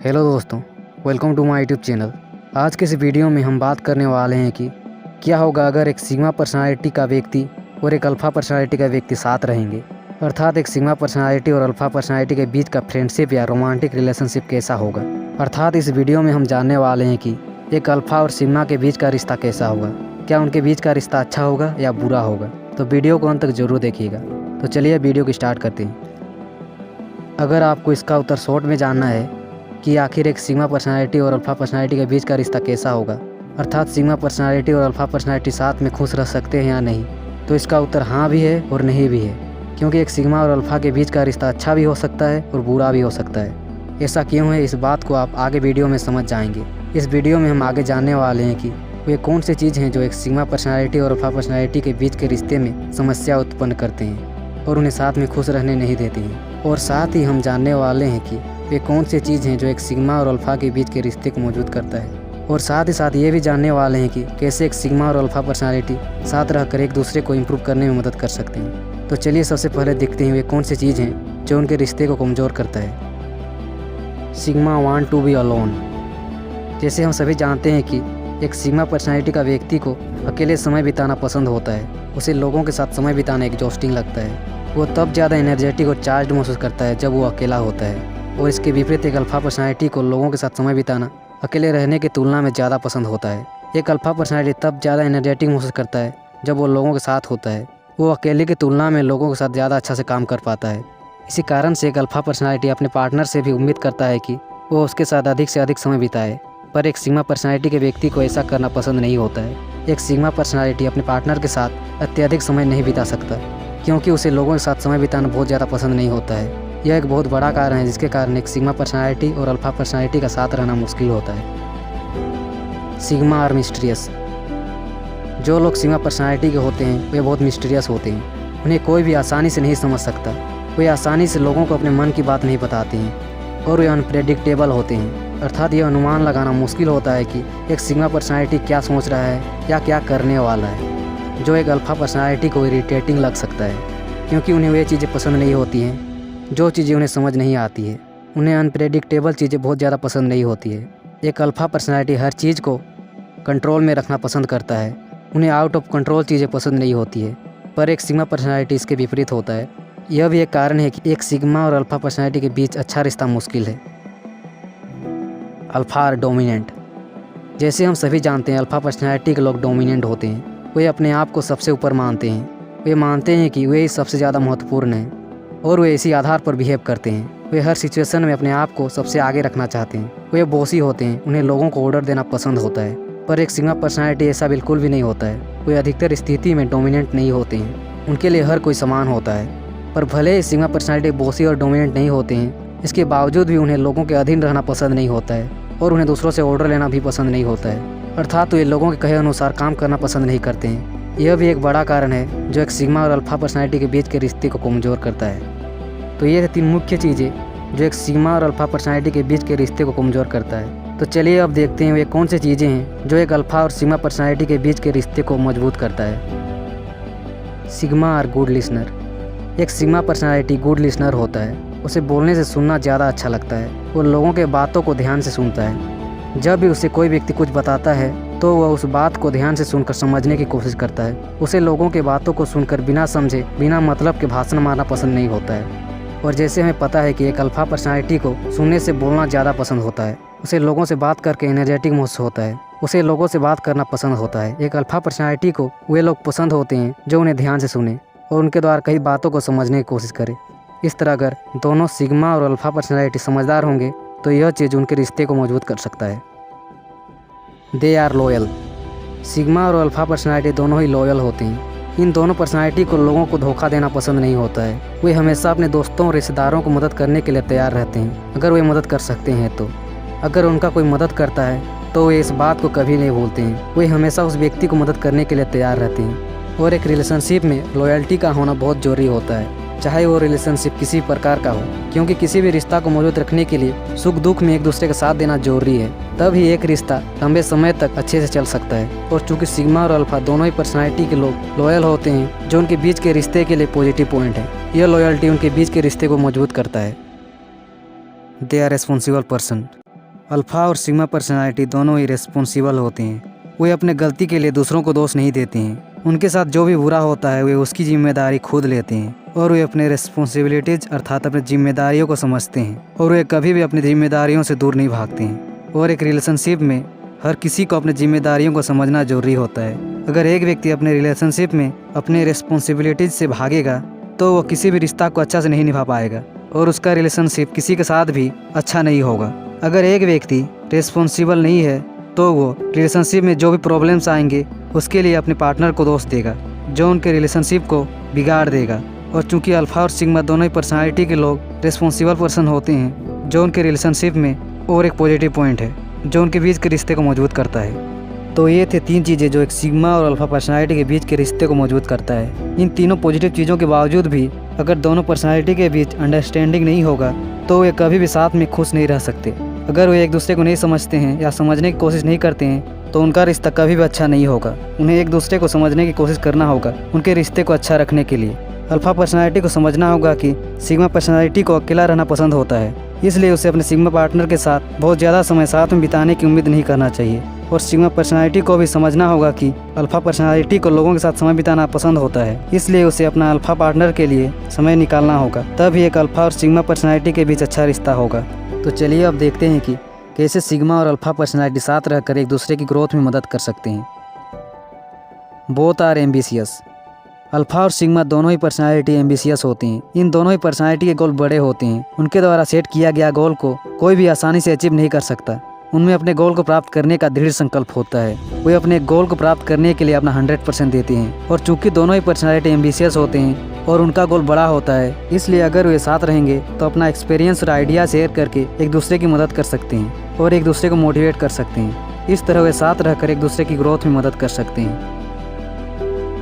Hello दोस्तों, welcome to my YouTube channel. आज के इस वीडियो में हम बात करने वाले हैं कि क्या होगा अगर एक सिग्मा पर्सनालिटी का व्यक्ति और एक अल्फ़ा पर्सनालिटी का व्यक्ति साथ रहेंगे। अर्थात एक सिग्मा पर्सनालिटी और अल्फ़ा पर्सनालिटी के बीच का फ्रेंडशिप या रोमांटिक रिलेशनशिप कैसा होगा। अर्थात इस वीडियो में हम जानने वाले हैं कि एक अल्फ़ा और सिग्मा के बीच का रिश्ता कैसा होगा। क्या उनके बीच का रिश्ता अच्छा होगा या बुरा होगा। तो वीडियो को अंत तक ज़रूर देखिएगा। तो चलिए वीडियो को स्टार्ट करते हैं। अगर आपको इसका उत्तर शॉर्ट में जानना है कि आखिर एक सिग्मा पर्सनालिटी और अल्फ़ा पर्सनालिटी के बीच का रिश्ता कैसा होगा, अर्थात सिग्मा पर्सनालिटी और अल्फ़ा पर्सनालिटी साथ में खुश रह सकते हैं या नहीं, तो इसका उत्तर हाँ भी है और नहीं भी है। क्योंकि एक सिग्मा और अल्फ़ा के बीच का रिश्ता अच्छा भी हो सकता है और बुरा भी हो सकता है। ऐसा क्यों है, इस बात को आप आगे वीडियो में समझ जाएंगे। इस वीडियो में हम आगे जानने वाले हैं कि वे कौन सी चीज़ हैं जो एक सिग्मा पर्सनालिटी और अल्फ़ा पर्सनालिटी के बीच के रिश्ते में समस्या उत्पन्न करते हैं और उन्हें साथ में खुश रहने नहीं देती हैं। और साथ ही हम जानने वाले हैं कि वे कौन सी चीज़ हैं जो एक सिग्मा और अल्फ़ा के बीच के रिश्ते को मौजूद करता है। और साथ ही साथ ये भी जानने वाले हैं कि कैसे एक सिग्मा और अल्फ़ा पर्सनालिटी साथ रहकर एक दूसरे को इम्प्रूव करने में मदद कर सकते हैं। तो चलिए सबसे पहले देखते हैं वे कौन सी चीज़ हैं जो उनके रिश्ते को कमज़ोर करता है। Sigma want to be alone. जैसे हम सभी जानते हैं कि एक सिग्मा पर्सनालिटी का व्यक्ति को अकेले समय बिताना पसंद होता है। उसे लोगों के साथ समय बिताना एग्जॉस्टिंग लगता है। वो तब ज़्यादा एनर्जेटिक और चार्ज महसूस करता है जब वो अकेला होता है। और इसके विपरीत एक अल्फ़ा पर्सनालिटी को लोगों के साथ समय बिताना अकेले रहने की तुलना में ज़्यादा पसंद होता है। एक अल्फ़ा पर्सनालिटी तब ज़्यादा एनर्जेटिक महसूस करता है जब वो लोगों के साथ होता है। वो अकेले की तुलना में लोगों के साथ ज़्यादा अच्छा से काम कर पाता है। इसी कारण से एक अल्फ़ा पर्सनालिटी अपने पार्टनर से भी उम्मीद करता है कि वो उसके साथ अधिक से अधिक समय बिताए। पर एक सिग्मा पर्सनालिटी के व्यक्ति को ऐसा करना पसंद नहीं होता है। एक सिग्मा पर्सनालिटी अपने पार्टनर के साथ अत्यधिक समय नहीं बिता सकता क्योंकि उसे लोगों के साथ समय बिताना बहुत ज़्यादा पसंद नहीं होता है। यह एक बहुत बड़ा कारण है जिसके कारण एक सिग्मा पर्सनालिटी और अल्फ़ा पर्सनालिटी का साथ रहना मुश्किल होता है। सिग्मा और मिस्टीरियस। जो लोग सिग्मा पर्सनालिटी के होते हैं वे बहुत मिस्टीरियस होते हैं। उन्हें कोई भी आसानी से नहीं समझ सकता। वे आसानी से लोगों को अपने मन की बात नहीं बताते हैं और वे अनप्रेडिक्टेबल होते हैं। अर्थात यह अनुमान लगाना मुश्किल होता है कि एक सिग्मा पर्सनालिटी क्या सोच रहा है या क्या करने वाला है, जो एक अल्फ़ा पर्सनालिटी को इरिटेटिंग लग सकता है क्योंकि उन्हें वे चीज़ें पसंद नहीं होती हैं जो चीज़ें उन्हें समझ नहीं आती है। उन्हें अनप्रेडिक्टेबल चीज़ें बहुत ज़्यादा पसंद नहीं होती है। एक अल्फ़ा पर्सनालिटी हर चीज़ को कंट्रोल में रखना पसंद करता है। उन्हें आउट ऑफ कंट्रोल चीज़ें पसंद नहीं होती है। पर एक सिग्मा पर्सनालिटी इसके विपरीत होता है। यह भी एक कारण है कि एक सिग्मा और अल्फ़ा पर्सनालिटी के बीच अच्छा रिश्ता मुश्किल है। Alpha dominant. जैसे हम सभी जानते हैं अल्फ़ा पर्सनालिटी के लोग डोमिनेंट होते हैं। वे अपने आप को सबसे ऊपर मानते हैं। वे मानते हैं कि वे ही सबसे ज़्यादा महत्वपूर्ण हैं और वे इसी आधार पर बिहेव करते हैं। वे हर सिचुएशन में अपने आप को सबसे आगे रखना चाहते हैं। वे बॉसी होते हैं। उन्हें लोगों को ऑर्डर देना पसंद होता है। पर एक सिग्मा पर्सनालिटी ऐसा बिल्कुल भी नहीं होता है। वे अधिकतर स्थिति में डोमिनेंट नहीं होते हैं। उनके लिए हर कोई समान होता है। पर भले ही सिग्मा पर्सनालिटी बॉसी और डोमिनेंट नहीं होते हैं, इसके बावजूद भी उन्हें लोगों के अधीन रहना पसंद नहीं होता है और उन्हें दूसरों से ऑर्डर लेना भी पसंद नहीं होता है। अर्थात वे लोगों के कहे अनुसार काम करना पसंद नहीं करते हैं। यह भी एक बड़ा कारण है जो एक सिग्मा और अल्फ़ा पर्सनालिटी के बीच के रिश्ते को कमज़ोर करता है। तो ये 3 मुख्य चीज़ें जो एक सिग्मा और अल्फ़ा पर्सनालिटी के बीच के रिश्ते को कमज़ोर करता है। तो चलिए अब देखते हैं वे कौन सी चीज़ें हैं जो एक अल्फ़ा और सिग्मा पर्सनालिटी के बीच के रिश्ते को मजबूत करता है। सिग्मा और गुड लिसनर। एक सिग्मा पर्सनालिटी गुड लिसनर होता है। उसे बोलने से सुनना ज़्यादा अच्छा लगता है। वो लोगों के बातों को ध्यान से सुनता है। जब भी उसे कोई व्यक्ति कुछ बताता है तो वह उस बात को ध्यान से सुनकर समझने की कोशिश करता है। उसे लोगों के बातों को सुनकर बिना समझे बिना मतलब के भाषण मारना पसंद नहीं होता है। और जैसे हमें पता है कि एक अल्फ़ा पर्सनालिटी को सुनने से बोलना ज़्यादा पसंद होता है। उसे लोगों से बात करके एनर्जेटिक महसूस होता है। उसे लोगों से बात करना पसंद होता है। एक अल्फ़ा पर्सनालिटी को वे लोग पसंद होते हैं जो उन्हें ध्यान से सुने और उनके द्वारा कई बातों को समझने की कोशिश करें। इस तरह अगर दोनों सिग्मा और अल्फ़ा पर्सनालिटी समझदार होंगे तो यह चीज़ उनके रिश्ते को मजबूत कर सकता है। They are loyal. सिग्मा और अल्फ़ा पर्सनालिटी दोनों ही लॉयल होते हैं। इन दोनों पर्सनालिटी को लोगों को धोखा देना पसंद नहीं होता है। वे हमेशा अपने दोस्तों और रिश्तेदारों को मदद करने के लिए तैयार रहते हैं अगर वे मदद कर सकते हैं तो। अगर उनका कोई मदद करता है तो वे इस बात को कभी नहीं भूलते हैं। वे हमेशा उस व्यक्ति को मदद करने के लिए तैयार रहते हैं। और एक रिलेशनशिप में लॉयल्टी का होना बहुत ज़रूरी होता है, चाहे वो रिलेशनशिप किसी प्रकार का हो, क्योंकि किसी भी रिश्ता को मौजूद रखने के लिए सुख दुख में एक दूसरे का साथ देना जरूरी है। तब ही एक रिश्ता लंबे समय तक अच्छे से चल सकता है। और चूंकि सिग्मा और अल्फ़ा दोनों ही पर्सनालिटी के लोग लॉयल होते हैं, जो उनके बीच के रिश्ते के लिए पॉजिटिव पॉइंट है। यह लॉयल्टी उनके बीच के रिश्ते को मजबूत करता है। They are responsible person. Alpha और सिग्मा पर्सनालिटी दोनों ही रिस्पॉन्सिबल होते हैं। वे अपने गलती के लिए दूसरों को दोष नहीं देते हैं। उनके साथ जो भी बुरा होता है वे उसकी जिम्मेदारी खुद लेते हैं और वे अपने रिस्पॉन्सिबिलिटीज अर्थात अपनी जिम्मेदारियों को समझते हैं और वे कभी भी अपनी जिम्मेदारियों से दूर नहीं भागते हैं। और एक रिलेशनशिप में हर किसी को अपनी जिम्मेदारियों को समझना जरूरी होता है। अगर एक व्यक्ति अपने रिलेशनशिप में अपने रिस्पॉन्सिबिलिटीज से भागेगा तो वो किसी भी रिश्ता को अच्छा से नहीं निभा पाएगा और उसका रिलेशनशिप किसी के साथ भी अच्छा नहीं होगा। अगर एक व्यक्ति रिस्पॉन्सिबल नहीं है तो वो रिलेशनशिप में जो भी प्रॉब्लम्स आएंगे उसके लिए अपने पार्टनर को दोष देगा, जो उनके रिलेशनशिप को बिगाड़ देगा। और चूंकि अल्फा और सिग्मा दोनों ही पर्सनालिटी के लोग रिस्पॉन्सिबल पर्सन होते हैं, जो उनके रिलेशनशिप में और एक पॉजिटिव पॉइंट है जो उनके बीच के रिश्ते को मजबूत करता है। तो ये थे 3 चीज़ें जो एक सिग्मा और अल्फा पर्सनालिटी के बीच के रिश्ते को मजबूत करता है। इन तीनों पॉजिटिव चीज़ों के बावजूद भी अगर दोनों पर्सनालिटी के बीच अंडरस्टैंडिंग नहीं होगा तो वे कभी भी साथ में खुश नहीं रह सकते। अगर वे एक दूसरे को नहीं समझते हैं या समझने की कोशिश नहीं करते हैं तो उनका रिश्ता कभी भी अच्छा नहीं होगा। उन्हें एक दूसरे को समझने की कोशिश करना होगा उनके रिश्ते को अच्छा रखने के लिए। अल्फा पर्सनालिटी को समझना होगा कि सिग्मा पर्सनालिटी को अकेला रहना पसंद होता है, इसलिए उसे अपने सिग्मा पार्टनर के साथ बहुत ज़्यादा समय साथ में बिताने की उम्मीद नहीं करना चाहिए। और सिग्मा पर्सनालिटी को भी समझना होगा कि अल्फा पर्सनालिटी को लोगों के साथ समय बिताना पसंद होता है, इसलिए उसे अपना अल्फा पार्टनर के लिए समय निकालना होगा। तभी एक अल्फा और सिग्मा पर्सनालिटी के बीच अच्छा रिश्ता होगा। तो चलिए अब देखते हैं कि कैसे सिग्मा और अल्फा पर्सनालिटी साथ रहकर एक दूसरे की ग्रोथ में मदद कर सकते हैं। Both are ambitious. अल्फा और सिग्मा दोनों ही पर्सनालिटी एम्बिशियस होती हैं। इन दोनों ही पर्सनालिटी के गोल बड़े होते हैं। उनके द्वारा सेट किया गया गोल को कोई भी आसानी से अचीव नहीं कर सकता। उनमें अपने गोल को प्राप्त करने का दृढ़ संकल्प होता है। वे अपने गोल को प्राप्त करने के लिए अपना 100% देते हैं। और चूंकि दोनों ही पर्सनालिटी एम्बिशियस होते हैं और उनका गोल बड़ा होता है, इसलिए अगर वे साथ रहेंगे तो अपना एक्सपीरियंस और आइडिया शेयर करके एक दूसरे की मदद कर सकते हैं और एक दूसरे को मोटिवेट कर सकते हैं। इस तरह वे साथ रहकर एक दूसरे की ग्रोथ में मदद कर सकते हैं।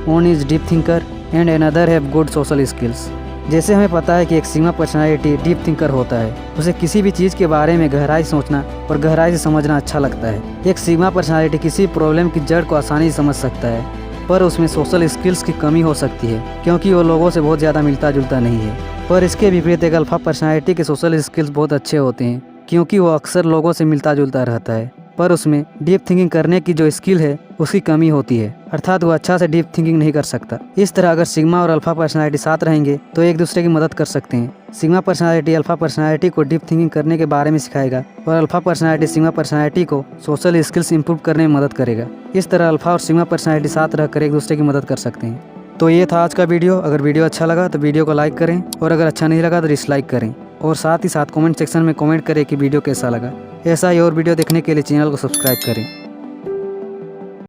One is deep thinker and another have good social skills. जैसे हमें पता है कि एक सिग्मा पर्सनालिटी डीप थिंकर होता है, उसे किसी भी चीज़ के बारे में गहराई से सोचना और गहराई से समझना अच्छा लगता है। एक सिग्मा पर्सनालिटी किसी प्रॉब्लम की जड़ को आसानी से समझ सकता है, पर उसमें सोशल स्किल्स की कमी हो सकती है क्योंकि वो लोगों से बहुत ज़्यादा मिलता जुलता नहीं है। पर इसके विपरीत एक अल्फा पर्सनालिटी के सोशल स्किल्स बहुत अच्छे होते हैं क्योंकि वो अक्सर लोगों से मिलता जुलता रहता है, पर उसमें डीप थिंकिंग करने की जो स्किल है उसकी कमी होती है, अर्थात वो अच्छा से डीप थिंकिंग नहीं कर सकता। इस तरह अगर सिग्मा और अल्फा पर्सनालिटी साथ रहेंगे तो एक दूसरे की मदद कर सकते हैं। सिग्मा पर्सनालिटी अल्फा पर्सनालिटी को डीप थिंकिंग करने के बारे में सिखाएगा और अल्फा पर्सनालिटी सिग्मा पर्सनालिटी को सोशल स्किल्स इंप्रूव करने में मदद करेगा। इस तरह अल्फा और सिग्मा पर्सनालिटी साथ रहकर एक दूसरे की मदद कर सकते हैं। तो ये था आज का वीडियो। अगर वीडियो अच्छा लगा तो वीडियो को लाइक करें और अगर अच्छा नहीं लगा तो डिसलाइक करें और साथ ही साथ कमेंट सेक्शन में कमेंट करें कि वीडियो कैसा लगा। ऐसा ही और वीडियो देखने के लिए चैनल को सब्सक्राइब करें।